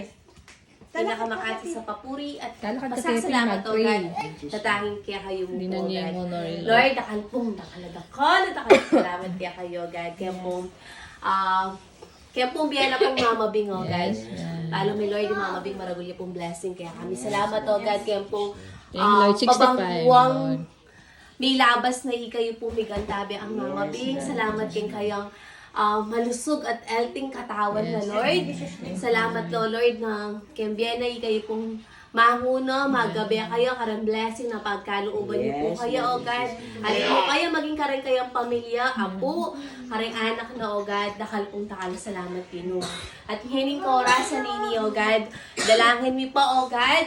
Lord. Pinakamakati sa papuri at Kalakad ka, pasasalamat, Pepe, O God. mag-pray. Tatangin kaya kayo mo, Hindi na O niya God. yung honor, Lord. Lord, nakalpong, salamat kaya kayo, God. Kaya pong biyela pong mamabing, O God. Yes, yan. Lalo may Lord, yung mamabing maragulya pong blessing. Kaya kami salamat, O God. Kaya pong Thank you, Lord. 65, pabangguang Lord. may labas na ikayo po migantabi ang mamabing. Salamat kayong kayang malusog at elting katawan na Lord. Salamat Lord na kembiyena kayo pong mahuno, magabi kayo, karang blessing na pagkalooban niyo po kayo, O God. At po kayo maging karang kayong pamilya, apo, karang anak na, O God, dakal pong takal, salamat Pino. At hining ko orasan ninyo, O God, dalangin niyo po, O God,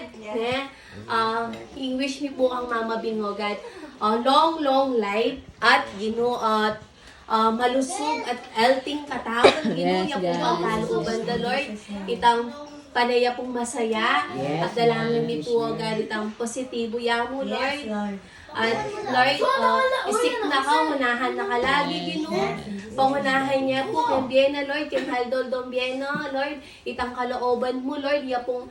i-wish niyo po ang mamabing, O God, long life at at malusog at elting katawan. Ginuya po ang kalooban the Lord. Itang panaya pong masaya. At dalangin niyo po, God, itang positibo yamo, Lord. At Lord, isik na ka, unahan na ka lagi, Ginoo. Pangunahan niya po, kay Biena, Lord, kay Haldol Dom Biena, Lord. Itang kalooban mo, Lord, iya pong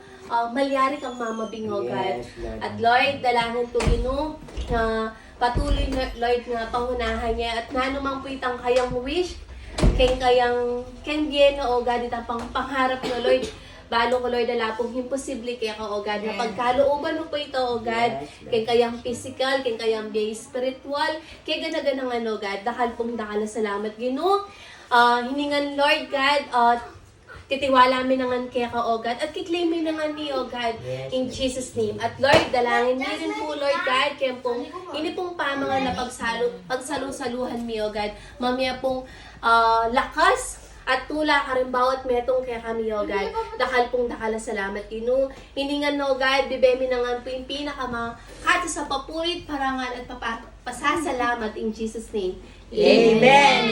malyari kang mamabing, O God. At Lord, dalangin to, Ginoo, na patuloy na, Lord, na pangunahan niya. At nanumang po itang kayang wish, kayang Biena, O God, itang pangharap na, Lord. Balo ko, Lord, ala pong imposible kaya ka, O God, na pagkalooban mo po ito, O God, kay kayang physical, kay kayang spiritual, kay ganaganang ano, God, dakal pong dakal na salamat, Ginoo. Hiningan, Lord God, titiwala mi nangan kaya ka, O God, at kiklaim mi nangan ni, O God, in Jesus' name. At Lord, dalangin mi rin po, Lord God, kaya pong, ini pong pamangan na pagsalusaluhan mi, O God, mamaya pong lakas, at tula ka rin bawat metong kaya kami, O God. Dakal pong dakal na salamat, Ginoo. Hiningan, O God, bibemi nangan po yung pinakamakati sa papurit, parangal at pasasalamat in Jesus' name. Amen.